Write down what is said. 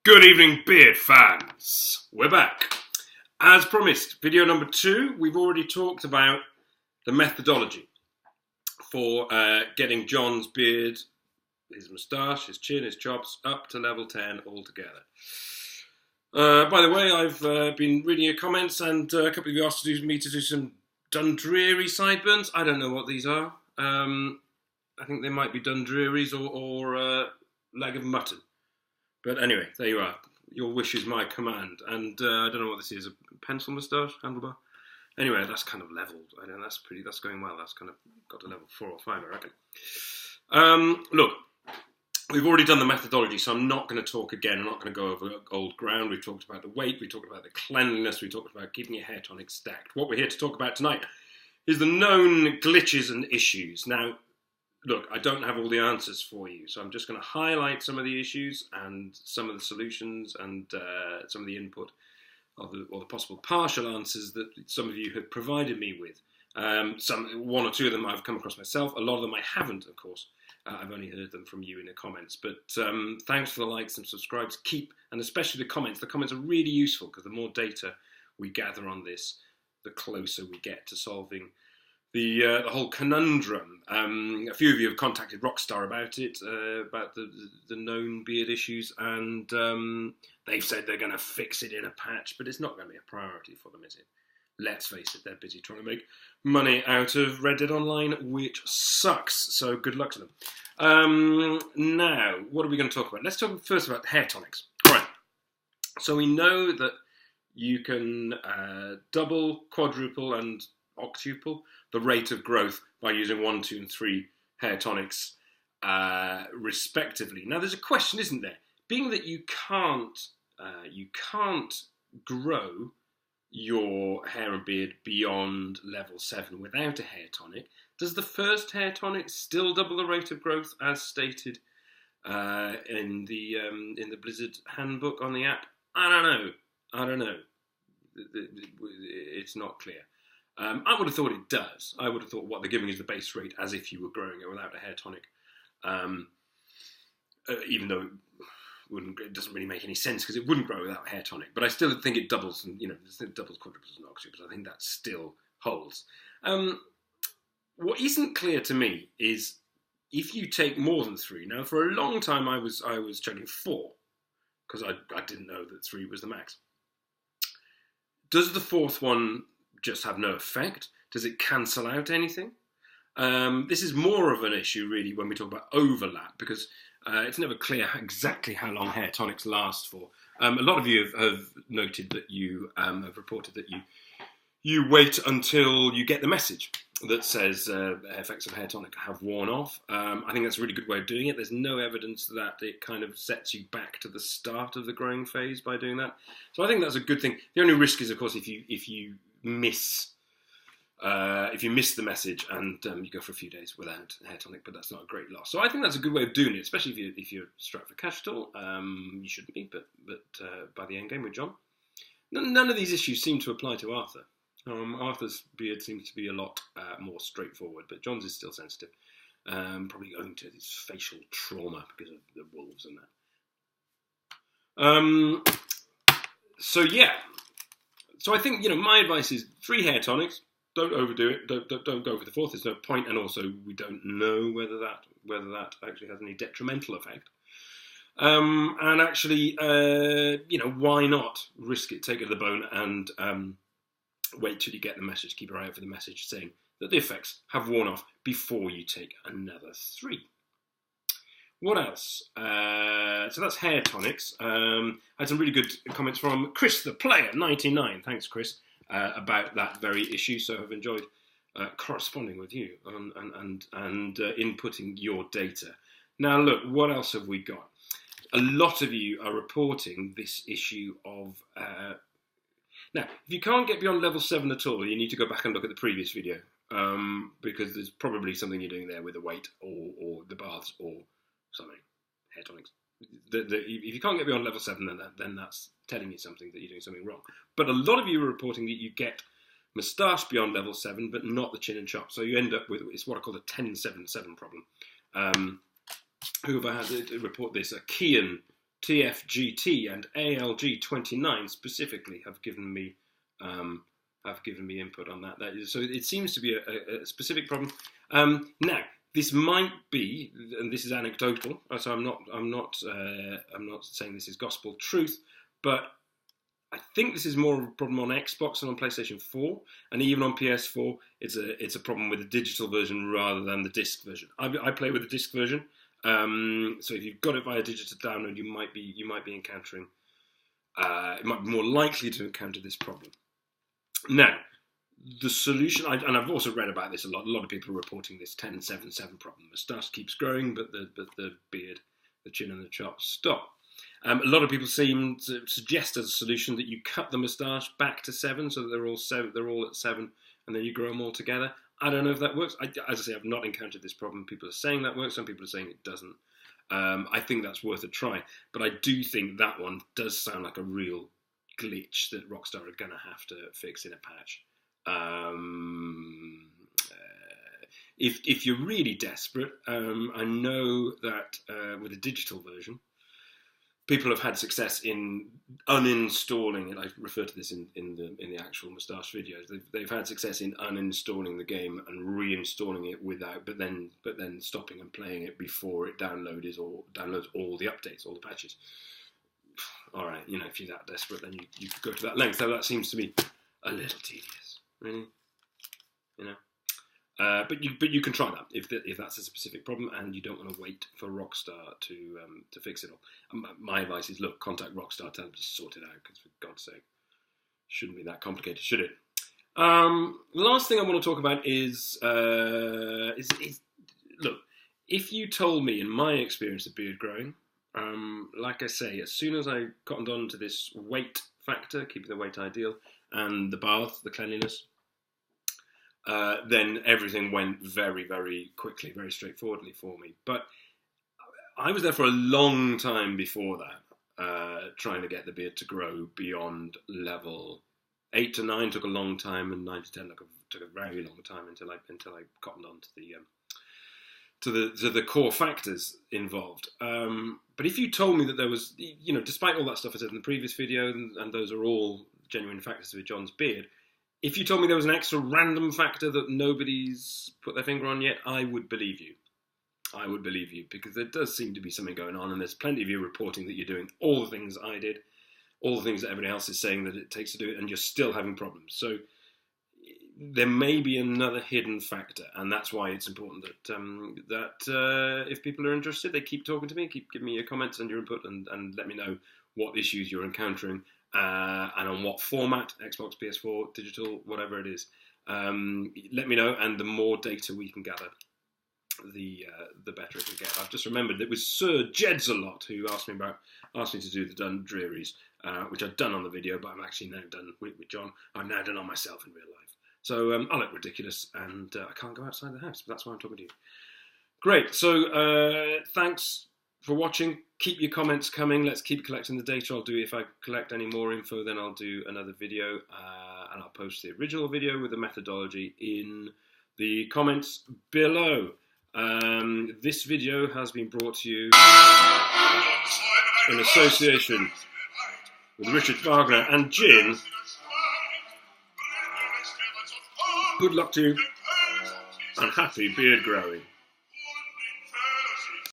Good evening, beard fans. We're back. As promised, video number 2, we've already talked about the methodology for getting John's beard, his moustache, his chin, his chops up to level 10 altogether. By the way, I've been reading your comments and a couple of you asked me to do some Dundreary sideburns. I don't know what these are. I think they might be Dundrearies or leg of mutton. But anyway, there you are. Your wish is my command. And I don't know what this is, a pencil moustache, handlebar? Anyway, that's kind of leveled. I don't know, that's going well. That's kind of got to level 4 or 5, I reckon. Look, we've already done the methodology, so I'm not going to talk again. I'm not going to go over old ground. We've talked about the weight. We talked about the cleanliness. We talked about keeping your hair tonic stacked. What we're here to talk about tonight is the known glitches and issues. Now, look, I don't have all the answers for you, so I'm just going to highlight some of the issues and some of the solutions and some of the input or the possible partial answers that some of you have provided me with. One or two of them I've come across myself. A lot of them I haven't, of course. I've only heard them from you in the comments. But thanks for the likes and subscribes. And especially the comments. The comments are really useful because the more data we gather on this, the closer we get to solving the whole conundrum. A few of you have contacted Rockstar about it, about the known beard issues, and they've said they're going to fix it in a patch, but it's not going to be a priority for them, is it? Let's face it, they're busy trying to make money out of Red Dead Online, which sucks, so good luck to them. Now, what are we going to talk about? Let's talk first about hair tonics. All right, so we know that you can double, quadruple, and octuple the rate of growth by using 1, 2, and 3 hair tonics respectively. Now, there's a question, isn't there? Being that you can't grow your hair and beard beyond level 7 without a hair tonic, does the first hair tonic still double the rate of growth as stated in the Blizzard handbook on the app? I don't know. It's not clear. I would have thought it does. I would have thought what they're giving is the base rate as if you were growing it without a hair tonic. Even though it doesn't really make any sense because it wouldn't grow without a hair tonic. But I still think it doubles, and it doubles, quadruples, and octuples. I think that still holds. What isn't clear to me is if you take more than 3. Now, for a long time, I was checking 4 because I didn't know that 3 was the max. Does the 4th one just have no effect? Does it cancel out anything? This is more of an issue really when we talk about overlap because it's never clear exactly how long hair tonics last for. A lot of you have noted that you have reported that you wait until you get the message that says effects of hair tonic have worn off. I think that's a really good way of doing it. There's no evidence that it kind of sets you back to the start of the growing phase by doing that. So I think that's a good thing. The only risk is, of course, if you miss the message and you go for a few days without hair tonic, but that's not a great loss. So I think that's a good way of doing it, especially if you're strapped for cash at all. You shouldn't be, but by the end game with John, none of these issues seem to apply to Arthur. Arthur's beard seems to be a lot more straightforward, but John's is still sensitive, probably owing to his facial trauma because of the wolves and that. So yeah. So I think, my advice is 3 hair tonics. Don't overdo it. Don't go for the 4th. There's no point, and also we don't know whether that actually has any detrimental effect. And actually, why not risk it? Take it to the bone and wait till you get the message. Keep your eye out for the message saying that the effects have worn off before you take another 3. What else? So that's hair tonics. I had some really good comments from Chris the Player 99. Thanks, Chris, about that very issue. So I've enjoyed corresponding with you and inputting your data. Now, look, what else have we got? A lot of you are reporting this issue of. Now, if you can't get beyond level 7 at all, you need to go back and look at the previous video because there's probably something you're doing there with the weight or the baths or something, hair tonics. If you can't get beyond level 7, then that's telling you something that you're doing something wrong. But a lot of you are reporting that you get moustache beyond level 7, but not the chin and chop. So you end up with, it's what I call the 10-7-7 problem. Whoever had to report this, Kian TFGT and ALG29 specifically have given me input on that. So it seems to be a specific problem. Now, this might be, and this is anecdotal, so I'm not saying this is gospel truth, but I think this is more of a problem on Xbox than on PlayStation 4, and even on PS4, it's a problem with the digital version rather than the disc version. I play with the disc version, so if you've got it via digital download, you might be encountering, it might be more likely to encounter this problem. Now, the solution, and I've also read about this a lot. A lot of people are reporting this 10-7-7 problem. Moustache keeps growing, but the beard, the chin, and the chops stop. A lot of people seem to suggest as a solution that you cut the moustache back to 7, so that they're all at 7, and then you grow them all together. I don't know if that works. As I say, I've not encountered this problem. People are saying that works. Some people are saying it doesn't. I think that's worth a try, but I do think that one does sound like a real glitch that Rockstar are going to have to fix in a patch. If you're really desperate, I know that with a digital version, people have had success in uninstalling it. I refer to this in the actual Moustache videos. They've had success in uninstalling the game and reinstalling it without, but then stopping and playing it before it downloads all the updates, all the patches. All right, if you're that desperate, then you could go to that length. So that seems to me a little tedious, really. But you can try that if that's a specific problem and you don't want to wait for Rockstar to fix it all. My advice is, look, contact Rockstar, tell them to sort it out, because for God's sake, it shouldn't be that complicated, should it? The last thing I want to talk about is look, if you told me, in my experience of beard growing, like I say, as soon as I cottoned on to this weight factor, keeping the weight ideal, and the bath, the cleanliness, then everything went very, very quickly, very straightforwardly for me. But I was there for a long time before that, trying to get the beard to grow beyond level 8 to 9 took a long time, and 9 to 10 took a very long time until I cottoned on to the core factors involved. But if you told me that there was, despite all that stuff I said in the previous video, and those are all genuine factors with John's beard, if you told me there was an extra random factor that nobody's put their finger on yet, I would believe you. I would believe you, because there does seem to be something going on, and there's plenty of you reporting that you're doing all the things I did, all the things that everybody else is saying that it takes to do it, and you're still having problems. So there may be another hidden factor, and that's why it's important that if people are interested, they keep talking to me, keep giving me your comments and your input, and let me know what issues you're encountering, and on what format, Xbox, PS4, digital, whatever it is. Let me know, and the more data we can gather, the better it can get. I've just remembered it was Sir Jedsalot who asked me to do the done drearies, which I've done on the video, but I'm actually now done with John. I'm now done on myself in real life. So I look ridiculous, and I can't go outside the house, but that's why I'm talking to you. Great, so thanks for watching. Keep your comments coming. Let's keep collecting the data. I'll do, if I collect any more info, then I'll do another video, and I'll post the original video with the methodology in the comments below. This video has been brought to you in association with Richard Wagner and Gin. Good luck to you, and happy beard growing.